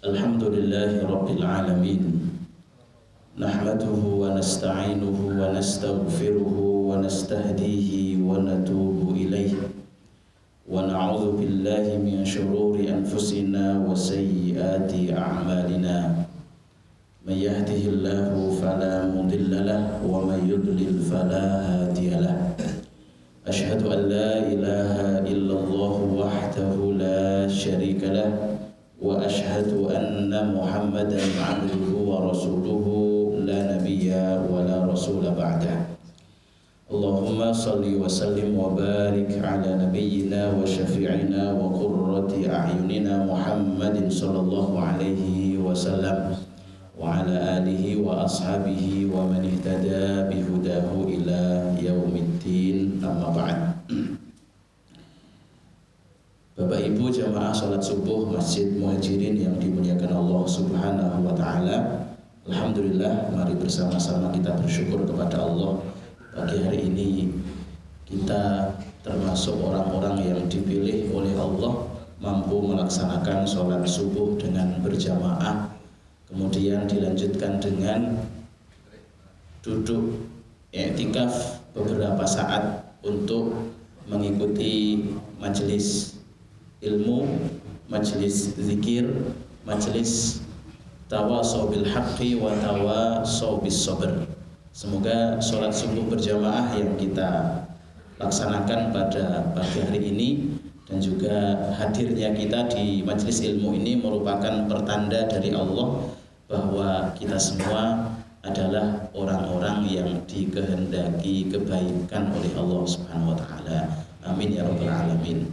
Alhamdulillahi Rabbil Alamin. Nahmaduhu wa nasta'inuhu wa nastaghfiruhu wa nastahdihi wa natubu ilayhi. Wa na'udzu billahi min shururi anfusina wa sayyiati a'malina. Man yahdihillahu fala mudilla lahu wa man yudlil fala hadiya lahu. Ashhadu an la ilaha illallah wahdahu la syarika lahu wa ashhadu anna Muhammadan abduhu wa rasuluhu la nabiyya wa la rasula ba'dah. Allahumma salli wa sallim wa barik ala nabiyyina wa syafi'ina wa qurrati a'yunina Muhammadin sallallahu alaihi wasallam wa ala alihi wa ashabihi wa man ihtada bihudahu ila yaumiddin, amma ba'd. Bapak Ibu jamaah salat subuh Masjid Muhajirin yang dimuliakan Allah Subhanahu wa taala. Alhamdulillah, mari bersama-sama kita bersyukur kepada Allah. Pagi hari ini kita termasuk orang-orang yang dipilih oleh Allah mampu melaksanakan salat subuh dengan berjamaah, kemudian dilanjutkan dengan duduk i'tikaf beberapa saat untuk mengikuti majelis ilmu, majelis zikir, majelis tawasau bil haqqi wa tawasau bis sabr. Semoga sholat subuh berjamaah yang kita laksanakan pada pagi hari ini dan juga hadirnya kita di majelis ilmu ini merupakan pertanda dari Allah bahwa kita semua adalah orang-orang yang dikehendaki kebaikan oleh Allah Subhanahu wa taala. Amin ya rabbal alamin.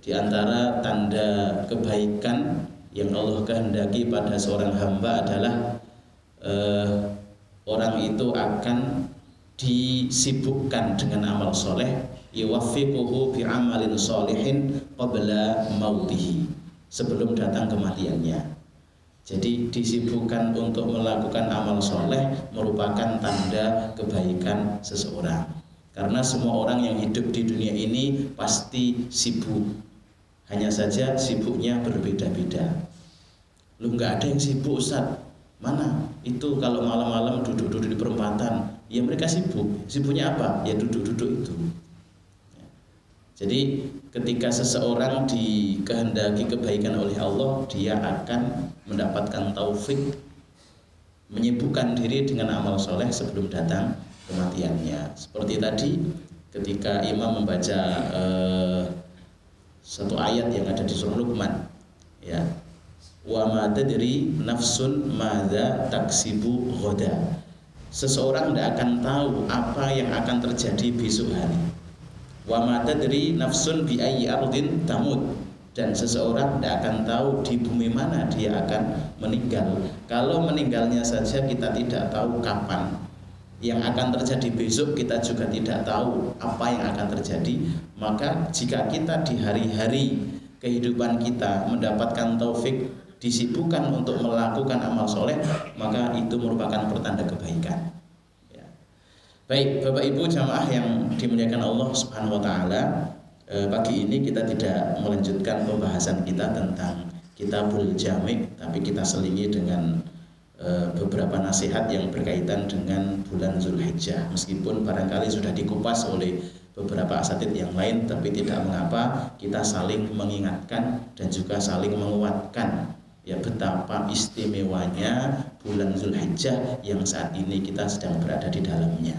Di antara tanda kebaikan yang Allah kehendaki pada seorang hamba adalah orang itu akan disibukkan dengan amal soleh, yuwaffiquhu bi amalin solihin qabla mautihi, sebelum datang kematiannya. Jadi disibukkan untuk melakukan amal soleh merupakan tanda kebaikan seseorang. Karena semua orang yang hidup di dunia ini pasti sibuk. Hanya saja sibuknya berbeda-beda. Lu nggak ada yang sibuk, Ustaz. Mana? Itu kalau malam-malam duduk-duduk di perempatan, ya mereka sibuk. Sibuknya apa? Ya duduk-duduk itu. Jadi ketika seseorang dikehendaki kebaikan oleh Allah, dia akan mendapatkan taufik menyibukkan diri dengan amal soleh sebelum datang kematiannya. Seperti tadi ketika imam membaca satu ayat yang ada di surah Luqman, ya, wa ma tadri nafsun madza taksibu ghadan. Seseorang tidak akan tahu apa yang akan terjadi besok hari. Wa ma tadri nafsun bi ayyi ardin tamut. Dan seseorang tidak akan tahu di bumi mana dia akan meninggal. Kalau meninggalnya saja kita tidak tahu kapan. Yang akan terjadi besok kita juga tidak tahu apa yang akan terjadi. Maka jika kita di hari-hari kehidupan kita mendapatkan taufik disibukkan untuk melakukan amal soleh, maka itu merupakan pertanda kebaikan, ya. Baik Bapak Ibu jamaah yang dimuliakan Allah Subhanahu wa taala, pagi ini kita tidak melanjutkan pembahasan kita tentang Kitabul Jami', tapi kita selingi dengan beberapa nasihat yang berkaitan dengan bulan Zulhijjah. Meskipun barangkali sudah dikupas oleh beberapa asatidz yang lain, tapi tidak mengapa kita saling mengingatkan dan juga saling menguatkan, ya, betapa istimewanya bulan Zulhijjah yang saat ini kita sedang berada di dalamnya.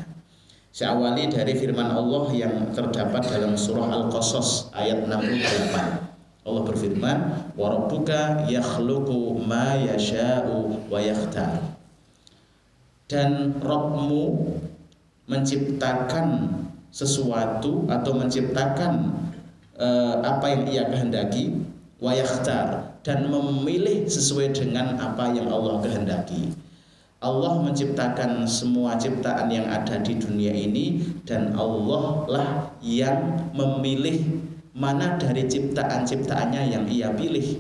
Saya awali dari firman Allah yang terdapat dalam surah Al-Qasas ayat 68. Allah berfirman, wa rabbuka yakhluqu ma yasha'u wa yakhtar. Dan Rabbmu menciptakan sesuatu atau menciptakan apa yang ia kehendaki, wa yakhtar, dan memilih sesuai dengan apa yang Allah kehendaki. Allah menciptakan semua ciptaan yang ada di dunia ini, dan Allah lah yang memilih mana dari ciptaan-ciptaannya yang ia pilih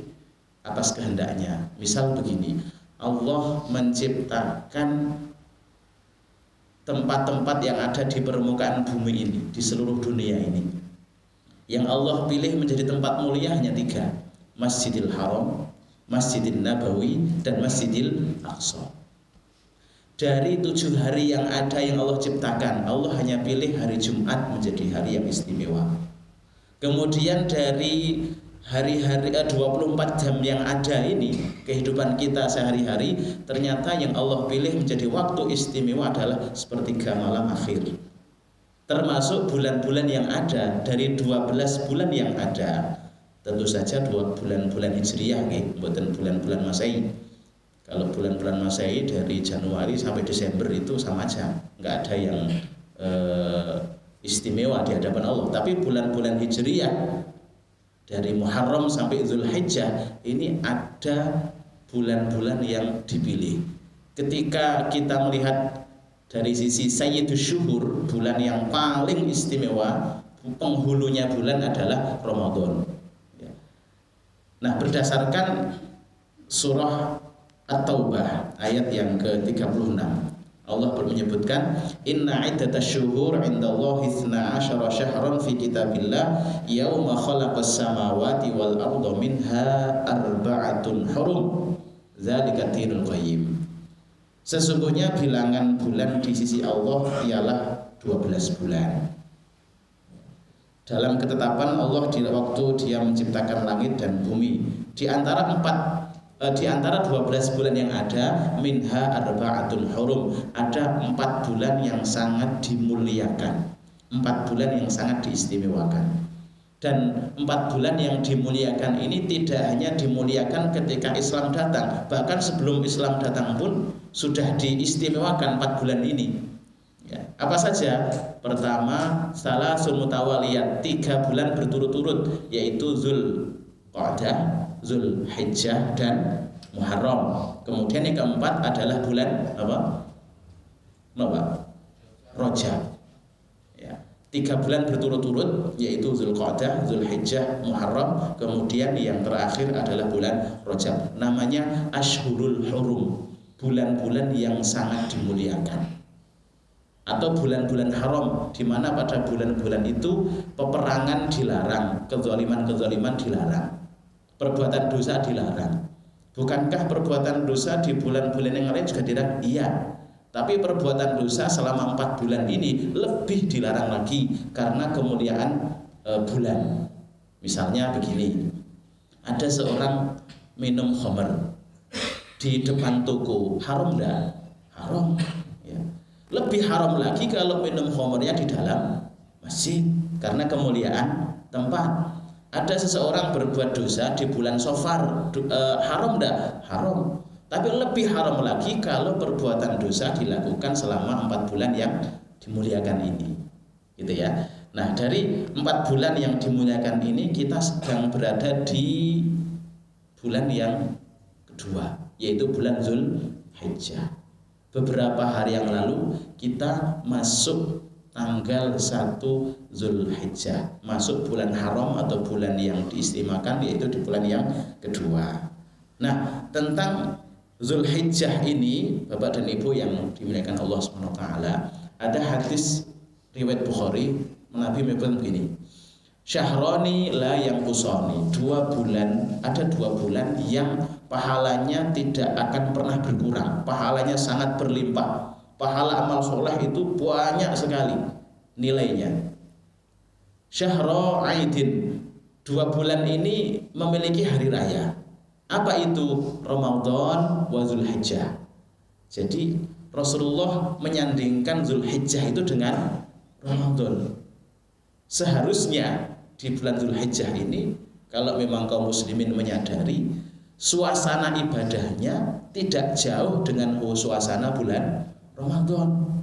atas kehendaknya. Misal begini, Allah menciptakan tempat-tempat yang ada di permukaan bumi ini, di seluruh dunia ini. Yang Allah pilih menjadi tempat mulia hanya 3: Masjidil Haram, Masjidil Nabawi dan Masjidil Aqsa. Dari 7 hari yang ada yang Allah ciptakan, Allah hanya pilih hari Jumat menjadi hari yang istimewa. Kemudian dari hari-hari 24 jam yang ada ini, kehidupan kita sehari-hari, ternyata yang Allah pilih menjadi waktu istimewa adalah sepertiga malam akhir. Termasuk bulan-bulan yang ada, dari 12 bulan yang ada, tentu saja 2 bulan-bulan Hijriah, bukan bulan-bulan Masehi. Kalau bulan-bulan Masehi dari Januari sampai Desember itu sama aja, nggak ada yang istimewa di hadapan Allah. Tapi bulan-bulan Hijriah dari Muharram sampai Zulhijjah ini ada bulan-bulan yang dipilih. Ketika kita melihat dari sisi Sayyidus Syuhur, bulan yang paling istimewa, penghulunya bulan adalah Ramadan. Nah, berdasarkan surah At-Taubah ayat yang ke-36, Allah menyebutkan inna iddatasy syuhur 'indallahi 12 syahran fi kitabillah yauma khalaqas samawati wal arda minha arba'atun hurum dzalika dinul qayyim. Sesungguhnya bilangan bulan di sisi Allah ialah 12 bulan. Dalam ketetapan Allah di waktu Dia menciptakan langit dan bumi, di antara 12 bulan yang ada, minha arba'atun hurum, ada 4 bulan yang sangat dimuliakan, 4 bulan yang sangat diistimewakan. Dan 4 bulan yang dimuliakan ini tidak hanya dimuliakan ketika Islam datang, bahkan sebelum Islam datang pun sudah diistimewakan 4 bulan ini. Ya, apa saja? Pertama, salasul mutawaliyat, 3 bulan berturut-turut, yaitu Zulqa'dah, Zulhijjah dan Muharram. Kemudian yang keempat adalah bulan apa? Rajab. Ya, 3 bulan berturut-turut, yaitu Zulqa'dah, Zulhijjah, Muharram. Kemudian yang terakhir adalah bulan Rajab. Namanya Ashhurul Hurum, bulan-bulan yang sangat dimuliakan, atau bulan-bulan haram, di mana pada bulan-bulan itu peperangan dilarang, kezaliman-kezaliman dilarang, perbuatan dosa dilarang. Bukankah perbuatan dosa di bulan-bulan yang lain juga dilarang? Iya. Tapi perbuatan dosa selama 4 bulan ini lebih dilarang lagi karena kemuliaan bulan. Misalnya begini, ada seorang minum khamr di depan toko, haram enggak? Haram. Ya. Lebih haram lagi kalau minum khamrnya di dalam masjid karena kemuliaan tempat. Ada seseorang berbuat dosa di bulan Safar, haram enggak? Haram. Tapi lebih haram lagi kalau perbuatan dosa dilakukan selama 4 bulan yang dimuliakan ini. Gitu ya. Nah, dari 4 bulan yang dimuliakan ini kita sedang berada di bulan yang kedua, yaitu bulan Zulhijjah. Beberapa hari yang lalu kita masuk tanggal 1 Zulhijjah, masuk bulan haram atau bulan yang diistimewakan, yaitu di bulan yang kedua. Nah, tentang Zulhijjah ini, Bapak dan Ibu yang dimuliakan Allah SWT, ada hadis riwayat Bukhari, Nabi menyebutkan begini, syahrani la yanqusani, 2 bulan, ada 2 bulan yang pahalanya tidak akan pernah berkurang, pahalanya sangat berlimpah, pahala amal soleh itu banyak sekali nilainya. Syahra Aidin, 2 bulan ini memiliki hari raya. Apa itu? Ramadan wa Zulhijjah. Jadi Rasulullah menyandingkan Zulhijjah itu dengan Ramadan. Seharusnya di bulan Zulhijjah ini, kalau memang kaum muslimin menyadari, suasana ibadahnya tidak jauh dengan suasana bulan Ramadan.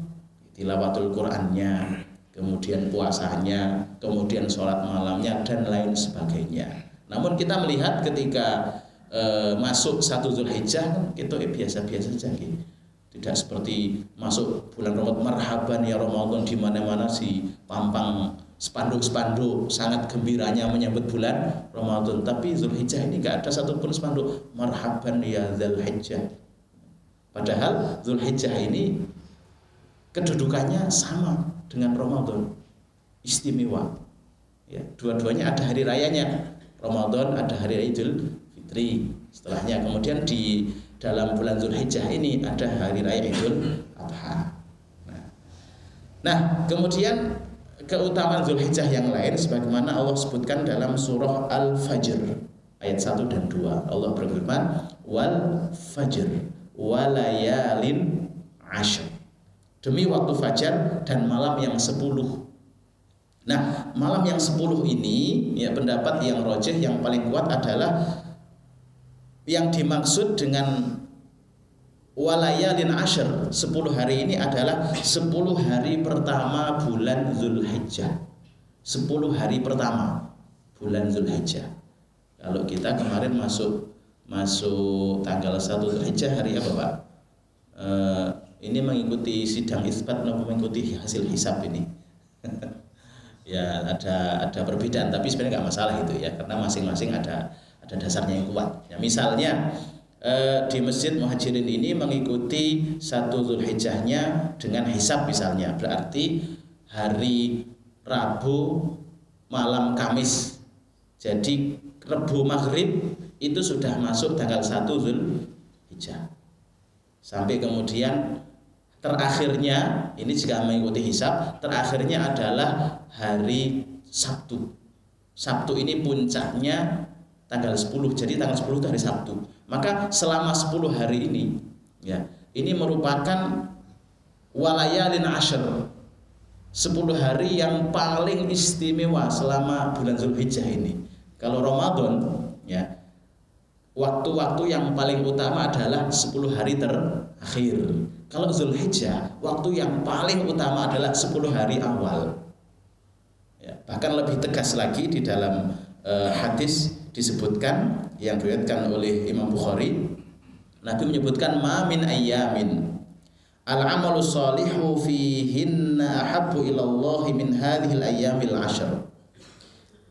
Tilawatul Qur'annya, kemudian puasanya, kemudian sholat malamnya, dan lain sebagainya. Namun kita melihat ketika masuk 1 Zulhijjah kan itu biasa-biasa saja, tidak seperti masuk bulan Ramadan, marhaban ya Ramadan, di mana-mana si pampang spanduk-spanduk sangat gembiranya menyambut bulan Ramadan. Tapi Zulhijjah ini enggak ada satupun spanduk marhaban ya Zulhijjah. Padahal Zulhijjah ini kedudukannya sama dengan Ramadan, istimewa. Ya, dua-duanya ada hari rayanya. Ramadan ada hari Idul Fitri, setelahnya. Kemudian di dalam bulan Zulhijjah ini ada hari raya Idul Adha. Nah, kemudian keutamaan Zulhijjah yang lain sebagaimana Allah sebutkan dalam surah Al-Fajr ayat 1 dan 2. Allah berfirman, wal fajr walayalin ashr. Demi waktu fajar dan malam yang 10. Nah, malam yang 10 ini ya, pendapat yang rajih yang paling kuat adalah yang dimaksud dengan walayalin ashr 10 hari ini adalah 10 hari pertama bulan Zulhijjah. 10 hari pertama bulan Zulhijjah. Kalau kita kemarin masuk tanggal 1 Zulhijjah hari apa, Pak? Ini mengikuti sidang isbat atau mengikuti hasil hisab ini? Ya, ada perbedaan, tapi sebenarnya nggak masalah itu ya, karena masing-masing ada dasarnya yang kuat. Ya, misalnya di Masjid Muhajirin ini mengikuti 1 Zulhijjahnya dengan hisab misalnya, berarti hari Rabu malam Kamis. Jadi Rebu Maghrib itu sudah masuk tanggal 1 Zulhijjah. Sampai kemudian terakhirnya, ini jika mengikuti hisab, terakhirnya adalah hari Sabtu. Sabtu ini puncaknya tanggal 10, jadi tanggal 10 itu hari Sabtu. Maka selama 10 hari ini, ya, ini merupakan walayalin ashr, 10 hari yang paling istimewa selama bulan Zulhijjah ini. Kalau Ramadan, ya, waktu-waktu yang paling utama adalah 10 hari terakhir. Kalau Zulhijjah, waktu yang paling utama adalah 10 hari awal. Ya, bahkan lebih tegas lagi di dalam hadis disebutkan yang diriwayatkan oleh Imam Bukhari, Nabi menyebutkan ma min ayyamin al-amalu shalihu fihinna ahabbu ilallahi min hadhil ayyamil ashr.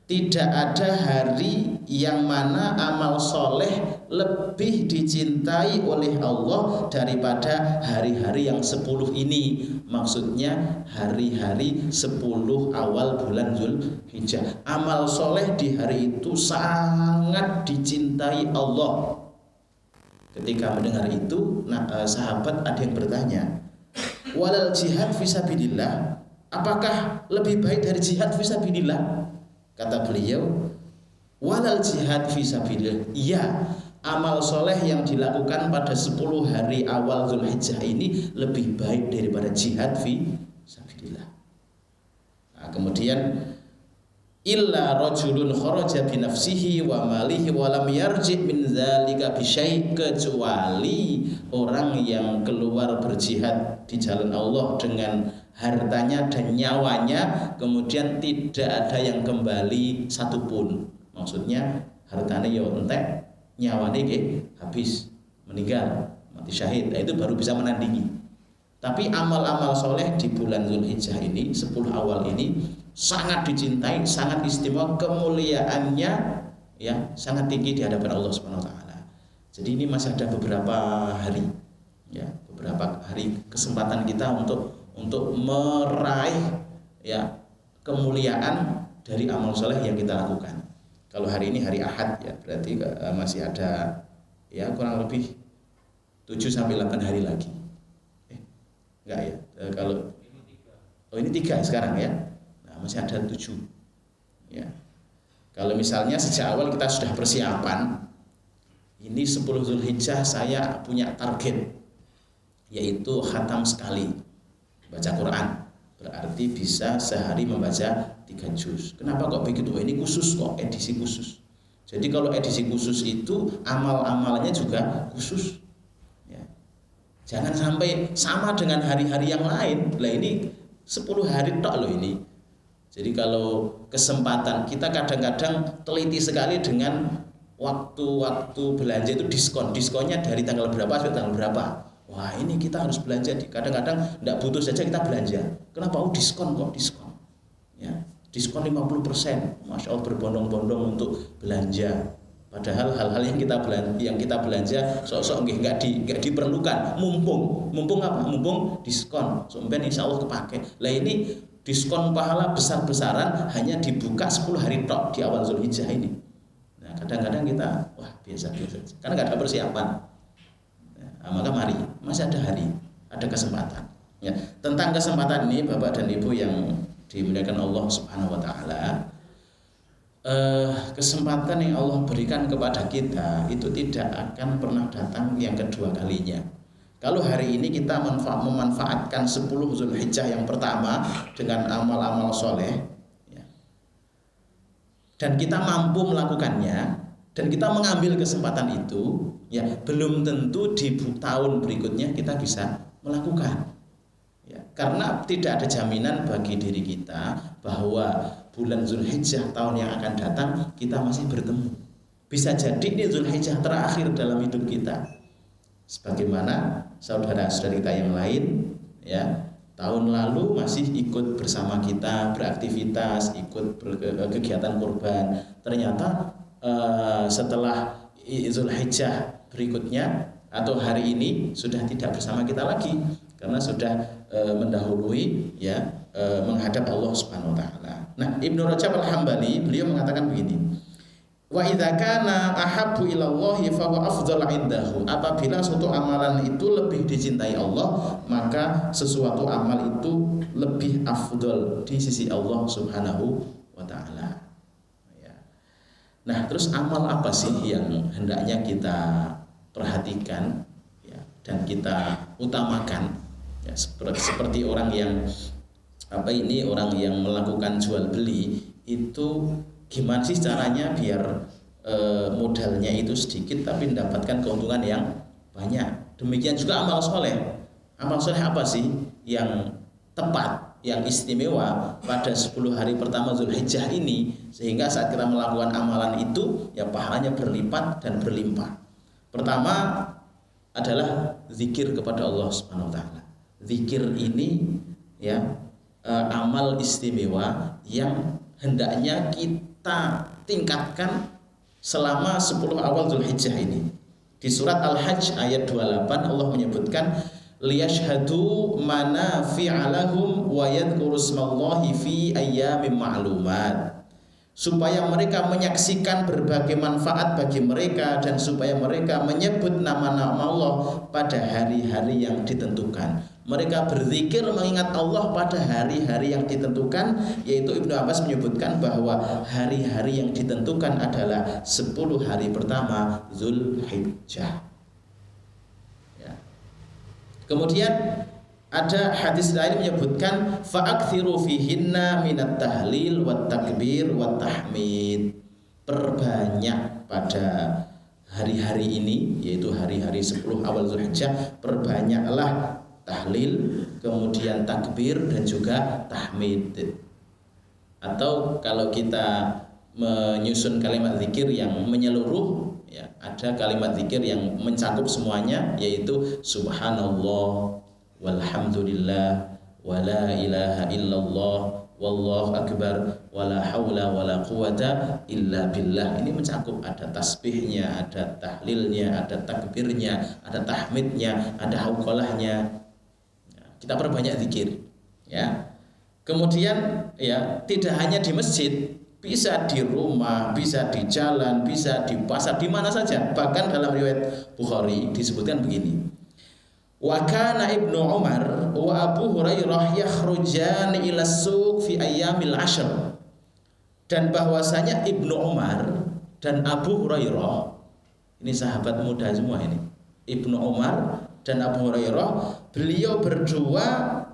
Tidak ada hari yang mana amal soleh lebih dicintai oleh Allah daripada hari-hari yang 10 ini. Maksudnya hari-hari 10 awal bulan Zulhijjah. Amal soleh di hari itu sangat dicintai Allah. Ketika mendengar itu, sahabat ada yang bertanya, walal jihad fisabilillah, apakah lebih baik dari jihad fisabilillah? Kata beliau, walal jihad fisabilillah, iya, amal soleh yang dilakukan pada 10 hari awal Zulhijjah ini lebih baik daripada jihad fisabilillah. Nah, kemudian illa rajulun kharaja bi nafsihi wa malihi wa lam yarji' min dzalika bi syai', kecuali orang yang keluar berjihad di jalan Allah dengan hartanya dan nyawanya, kemudian tidak ada yang kembali satupun. Maksudnya hartanya ya entek, nyawanya habis, meninggal, mati syahid. Nah, itu baru bisa menandingi. Tapi amal-amal soleh di bulan Zulhijjah ini, 10 awal ini sangat dicintai, sangat istimewa, kemuliaannya ya sangat tinggi di hadapan Allah Subhanahu wa taala. Jadi ini masih ada beberapa hari, ya, beberapa hari kesempatan kita untuk meraih ya kemuliaan dari amal soleh yang kita lakukan. Kalau hari ini hari Ahad, ya berarti masih ada ya kurang lebih 7-8 hari lagi. Enggak ya? Kalau ini 3 sekarang ya. Nah, masih ada 7. Ya. Kalau misalnya sejak awal kita sudah persiapan, ini 10 Zulhijjah saya punya target, yaitu khatam sekali baca Quran, berarti bisa sehari membaca 3 juz. Kenapa kok begitu? Ini khusus kok, edisi khusus. Jadi kalau edisi khusus itu amal-amalnya juga khusus. Ya. Jangan sampai sama dengan hari-hari yang lain. Lah ini 10 hari tok loh ini. Jadi kalau kesempatan, kita kadang-kadang teliti sekali dengan waktu-waktu belanja itu diskon. Diskonnya dari tanggal berapa sampai tanggal berapa. Wah, ini kita harus belanja. Kadang-kadang tidak butuh saja kita belanja. Kenapa? Oh, diskon kok, diskon. Ya, diskon 50%. Masya Allah, berbondong-bondong untuk belanja. Padahal hal-hal yang kita belanja sok-sok nggak diperlukan. Mumpung apa? Mumpung diskon. Sampai insya Allah kepake. Lah ini diskon pahala besar-besaran hanya dibuka 10 hari tok di awal Zulhijjah ini. Nah, kadang-kadang kita wah biasa-biasa karena nggak ada persiapan. Nah, maka mari, masih ada hari, ada kesempatan. Ya, tentang kesempatan ini Bapak dan Ibu yang dimuliakan Allah Subhanahu wa taala, kesempatan yang Allah berikan kepada kita itu tidak akan pernah datang yang kedua kalinya. Kalau hari ini kita memanfaatkan 10 Zulhijjah yang pertama dengan amal-amal soleh, ya, dan kita mampu melakukannya, dan kita mengambil kesempatan itu, ya belum tentu di tahun berikutnya kita bisa melakukan. Ya, karena tidak ada jaminan bagi diri kita bahwa bulan Zulhijjah tahun yang akan datang kita masih bertemu. Bisa jadi ini Zulhijjah terakhir dalam hidup kita. Sebagaimana saudara-saudara kita yang lain, ya tahun lalu masih ikut bersama kita beraktivitas, ikut kegiatan kurban. Ternyata setelah Zulhijjah berikutnya atau hari ini sudah tidak bersama kita lagi karena sudah mendahului ya menghadap Allah Subhanahu wa taala. Nah, Ibnu Rajab Al-Hambali beliau mengatakan begini. Wa idza kana ahabbu ilallahi fa huwa afdhalu indahu. Apabila suatu amalan itu lebih dicintai Allah, maka sesuatu amal itu lebih afdal di sisi Allah Subhanahu wa taala. Ya. Nah, terus amal apa sih yang hendaknya kita perhatikan ya, dan kita utamakan? Ya, seperti orang yang orang yang melakukan jual beli itu gimana sih caranya biar modalnya itu sedikit tapi mendapatkan keuntungan yang banyak. Demikian juga amal soleh. Amal soleh apa sih yang tepat, yang istimewa pada 10 hari pertama Zulhijjah ini sehingga saat kita melakukan amalan itu ya pahalanya berlipat dan berlimpah. Pertama adalah zikir kepada Allah Subhanahu wa taala. Zikir ini ya amal istimewa yang hendaknya kita tingkatkan selama 10 awal Zulhijjah ini. Di surat Al-Hajj ayat 28 Allah menyebutkan liyashhadu manafi'a lahum wa yadhkuru ismallahi fi ayyamin ma'lumat. Supaya mereka menyaksikan berbagai manfaat bagi mereka dan supaya mereka menyebut nama-nama Allah pada hari-hari yang ditentukan. Mereka berzikir mengingat Allah pada hari-hari yang ditentukan, yaitu Ibnu Abbas menyebutkan bahwa hari-hari yang ditentukan adalah 10 hari pertama Zulhijjah. Ya. Kemudian ada hadis lain menyebutkan fa'akthiru fihinna minat tahlil wat takbir wat tahmid. Perbanyak pada hari-hari ini, yaitu hari-hari 10 awal Zulhijjah, perbanyaklah tahlil, kemudian takbir dan juga tahmid. Atau kalau kita menyusun kalimat zikir yang menyeluruh, ya, ada kalimat zikir yang mencakup semuanya, yaitu subhanallah walhamdulillah wala ilaha illallah wallahu akbar wala haula wala quwata illa billah. Ini mencakup ada tasbihnya, ada tahlilnya, ada takbirnya, ada tahmidnya, ada hauqalahnya. Kita perbanyak zikir, ya. Kemudian ya tidak hanya di masjid, bisa di rumah, bisa di jalan, bisa di pasar, di mana saja. Bahkan dalam riwayat Bukhari disebutkan begini. Wa kana Ibnu Umar wa Abu Hurairah yakhrujan ila suq fi ayyamil ashr. Dan bahwasanya Ibnu Umar dan Abu Hurairah, ini sahabat muda semua ini. Ibnu Umar dan Abu Hurairah, beliau berdua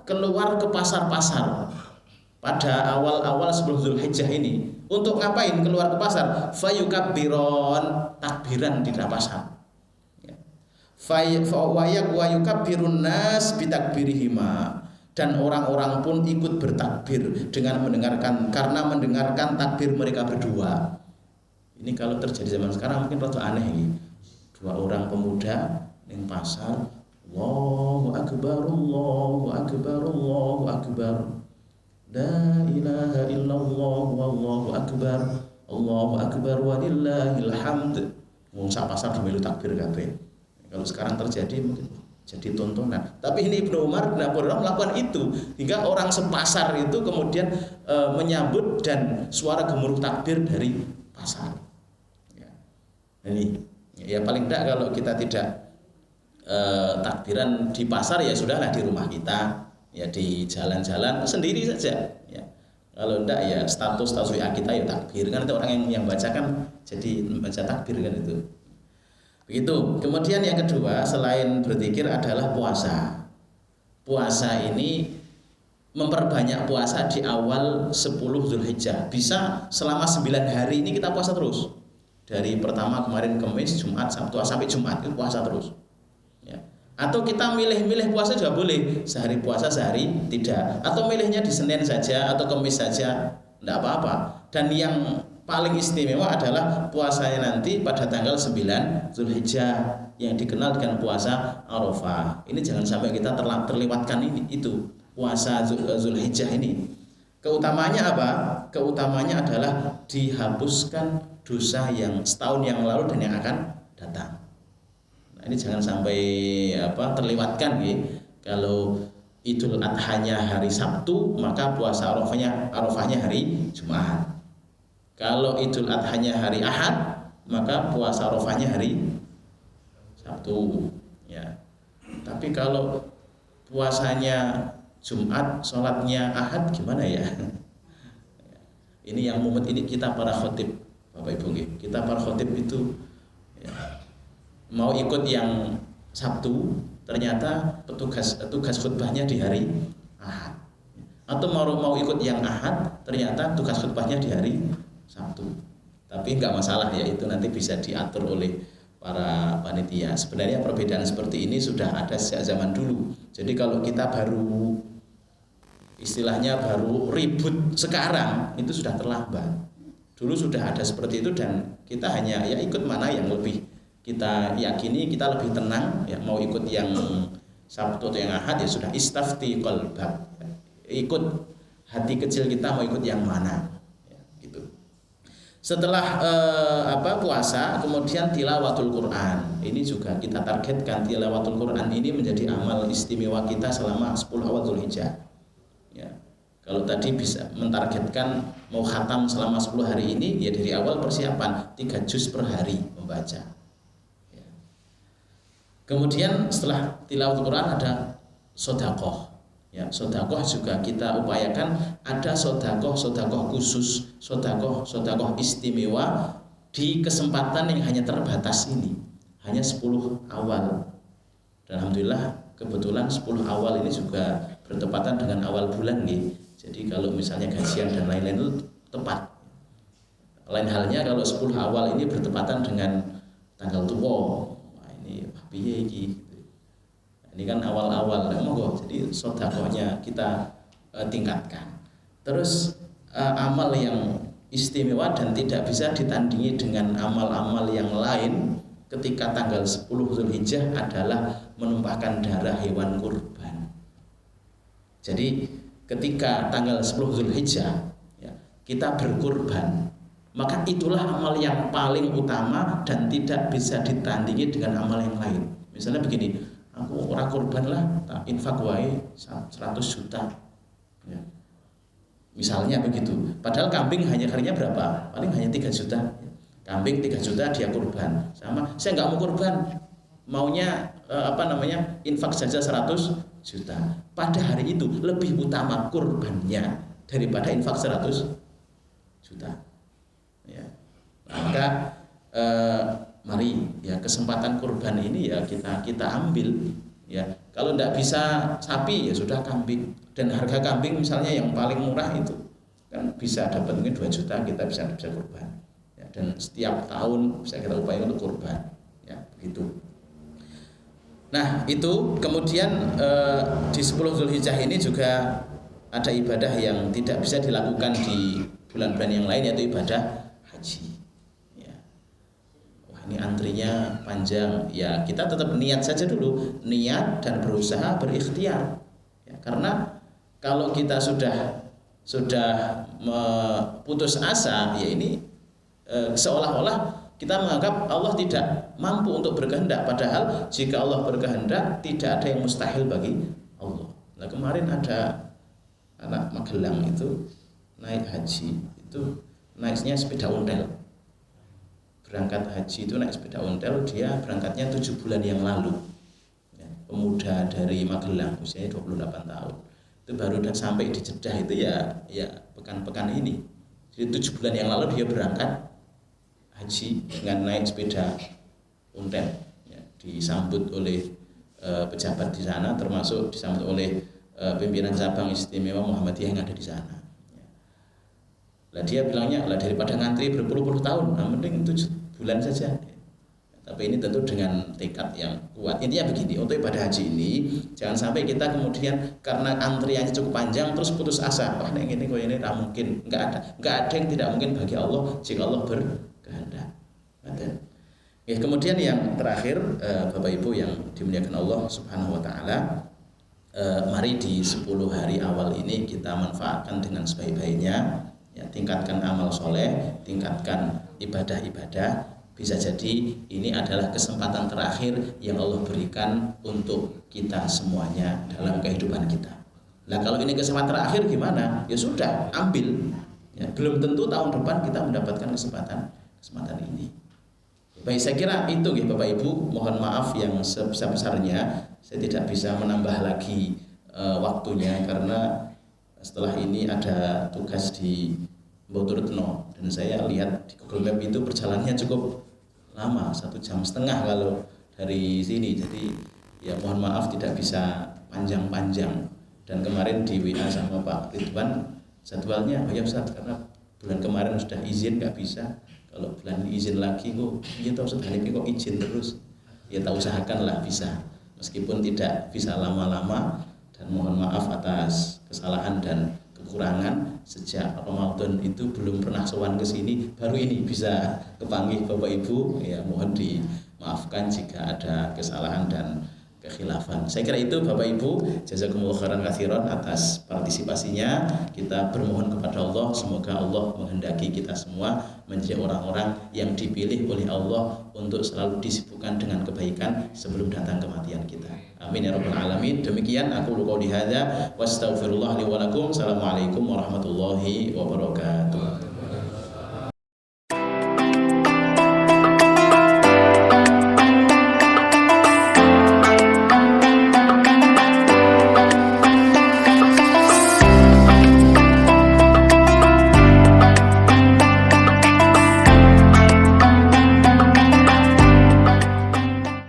keluar ke pasar-pasar pada awal-awal sebelum Zulhijjah ini. Untuk ngapain keluar ke pasar? Fayukabbiron, takbiran di pasar. Fayukabbirun nas bitakbirihima, dan orang-orang pun ikut bertakbir dengan mendengarkan, karena mendengarkan takbir mereka berdua. Ini kalau terjadi zaman sekarang mungkin rada aneh ini. Dua orang pemuda di pasar, Allahu akbar, Allahu akbar, Allahu akbar. La ilaha illallah wallahu akbar. Allahu akbar walillahil hamd. Wong sak pasar melu takbir kabeh. Kalau sekarang terjadi mungkin jadi tontonan. Tapi ini Ibnu Umar dan Abu Hurairah melakukan itu hingga orang sepasar itu kemudian menyambut dan suara gemuruh takbir dari pasar. Ya. Ini ya paling tidak kalau kita tidak takbiran di pasar ya sudahlah di rumah kita, ya di jalan-jalan sendiri saja ya. Kalau enggak ya status WA kita ya takbir, kan ada orang yang baca kan jadi baca takbir kan itu. Begitu. Kemudian yang kedua selain berzikir adalah puasa. Puasa ini memperbanyak puasa di awal 10 Zulhijjah. Bisa selama 9 hari ini kita puasa terus. Dari pertama kemarin Kamis, Jumat, Sabtu sampai Jumat itu puasa terus. Ya. Atau kita milih-milih puasa juga boleh. Sehari puasa, sehari tidak. Atau milihnya di Senin saja atau Kamis saja, tidak apa-apa. Dan yang paling istimewa adalah puasanya nanti pada tanggal 9 Zulhijjah yang dikenal dengan puasa Arafah. Ini jangan sampai kita terlewatkan itu puasa Zulhijjah ini. Keutamanya apa? Keutamanya adalah dihapuskan dosa yang setahun yang lalu dan yang akan datang. Nah, ini jangan sampai terlewatkan ya. Kalau Idul Adhanya hari Sabtu, maka puasa Arafahnya hari Jumat. Kalau Idul Adhanya hari Ahad, maka puasa Arafahnya hari Sabtu ya. Tapi kalau puasanya Jumat, sholatnya Ahad gimana ya? Ini yang mumet ini kita para khotib, Bapak Ibu, kita para khotib itu ya, mau ikut yang Sabtu, ternyata tugas khutbahnya di hari Ahad. Atau mau ikut yang Ahad, ternyata tugas khutbahnya di hari Sabtu. Tapi enggak masalah ya, itu nanti bisa diatur oleh para panitia. Sebenarnya perbedaan seperti ini sudah ada sejak zaman dulu. Jadi kalau kita baru ribut sekarang, itu sudah terlambat. Dulu sudah ada seperti itu dan kita hanya ya ikut mana yang lebih kita yakini, kita lebih tenang ya, mau ikut yang Sabtu atau yang Ahad ya sudah, istafti qalbak. Ikut hati kecil kita mau ikut yang mana. Setelah puasa, kemudian tilawatul Quran. Ini juga kita targetkan tilawatul Quran ini menjadi amal istimewa kita selama 10 awal Zulhijjah. Ya. Kalau tadi bisa mentargetkan mau khatam selama 10 hari ini, ya dari awal persiapan 3 juz per hari membaca. Ya. Kemudian setelah tilawatul Quran ada sedekah. Ya, sedekah juga kita upayakan ada sedekah khusus, sedekah istimewa di kesempatan yang hanya terbatas ini, hanya 10 awal. Dan alhamdulillah kebetulan 10 awal ini juga bertepatan dengan awal bulan nih. Jadi kalau misalnya gajian dan lain-lain itu tepat. Lain halnya kalau 10 awal ini bertepatan dengan tanggal tua. Wah, ini piye iki? Ini kan awal-awal, jadi sedekahnya kita tingkatkan. Terus amal yang istimewa dan tidak bisa ditandingi dengan amal-amal yang lain ketika tanggal 10 Zulhijjah adalah menumpahkan darah hewan kurban. Jadi ketika tanggal 10 Zulhijjah ya, kita berkurban, maka itulah amal yang paling utama dan tidak bisa ditandingi dengan amal yang lain. Misalnya begini, aku orang kurban lah, tak infak wae 100 juta ya. Misalnya begitu. Padahal kambing harinya berapa? Paling hanya 3 juta. Kambing 3 juta dia kurban. Sama, saya nggak mau kurban. Maunya infak saja 100 juta. Pada hari itu lebih utama kurbannya daripada infak 100 juta. Ya. Maka mari ya kesempatan kurban ini ya kita ambil ya. Kalau tidak bisa sapi ya sudah kambing, dan harga kambing misalnya yang paling murah itu kan bisa dapat mungkin 2 juta, kita bisa kurban ya, dan setiap tahun bisa kita upayakan untuk kurban ya, begitu. Nah itu kemudian di 10 Zulhijjah ini juga ada ibadah yang tidak bisa dilakukan di bulan-bulan yang lain, yaitu ibadah haji. Ini antrinya panjang ya, kita tetap niat saja dulu, niat dan berusaha berikhtiar ya, karena kalau kita sudah putus asa ya ini seolah-olah kita menganggap Allah tidak mampu untuk berkehendak, padahal jika Allah berkehendak tidak ada yang mustahil bagi Allah. Nah kemarin ada anak Magelang itu naik haji, itu naiknya sepeda ontel berangkat haji itu naik sepeda ontel, dia berangkatnya 7 bulan yang lalu. Ya, pemuda dari Magelang usianya 28 tahun. Itu baru sampai di Jeddah itu ya pekan-pekan ini. Jadi 7 bulan yang lalu dia berangkat haji dengan naik sepeda ontel. Ya, disambut oleh pejabat di sana, termasuk disambut oleh pimpinan cabang istimewa Muhammadiyah yang ada di sana. Lah dia bilangnya, lah daripada ngantri berpuluh-puluh tahun, nah mending 7 bulan saja. Tapi ini tentu dengan tekad yang kuat. Intinya begini, untuk ibadah haji ini jangan sampai kita kemudian karena antriannya cukup panjang terus putus asa. Wah, ini kok ini tidak mungkin, enggak ada yang tidak mungkin bagi Allah jika Allah berkehendak. Ya, kemudian yang terakhir, Bapak Ibu yang dimuliakan Allah Subhanahu wa taala, mari di 10 hari awal ini kita manfaatkan dengan sebaik-baiknya. Ya, tingkatkan amal soleh, tingkatkan ibadah-ibadah. Bisa jadi ini adalah kesempatan terakhir yang Allah berikan untuk kita semuanya dalam kehidupan kita. Nah, kalau ini kesempatan terakhir gimana? Ya sudah, ambil. Ya, belum tentu tahun depan kita mendapatkan kesempatan ini. Baik, saya kira itu ya Bapak Ibu. Mohon maaf yang sebesar-besarnya, saya tidak bisa menambah lagi waktunya karena setelah ini ada tugas di Boturutno dan saya lihat di Google Map itu perjalanannya cukup lama, 1,5 jam kalau dari sini. Jadi ya mohon maaf tidak bisa panjang-panjang. Dan kemarin di WA sama Pak Ridwan jadwalnya, ya Ustaz, karena bulan kemarin sudah izin nggak bisa. Kalau bulan izin lagi kok, ya tahu Ustaz Hanif kok izin terus. Ya tak usahakanlah bisa, meskipun tidak bisa lama-lama. Dan mohon maaf atas kesalahan dan kekurangan. Sejak Ramadan itu belum pernah sowan ke sini, baru ini bisa kepanggih Bapak Ibu. Ya mohon dimaafkan jika ada kesalahan dan kekhilafan. Saya kira itu Bapak Ibu, jazakumullah khairan katsiran atas partisipasinya. Kita bermohon kepada Allah, semoga Allah menghendaki kita semua menjadi orang-orang yang dipilih oleh Allah untuk selalu disibukkan dengan kebaikan sebelum datang kematian kita. Amin ya rabbal alamin. Demikian aku qouli hadza wa astaghfirullah li wa lakum. Assalamualaikum warahmatullahi wabarakatuh.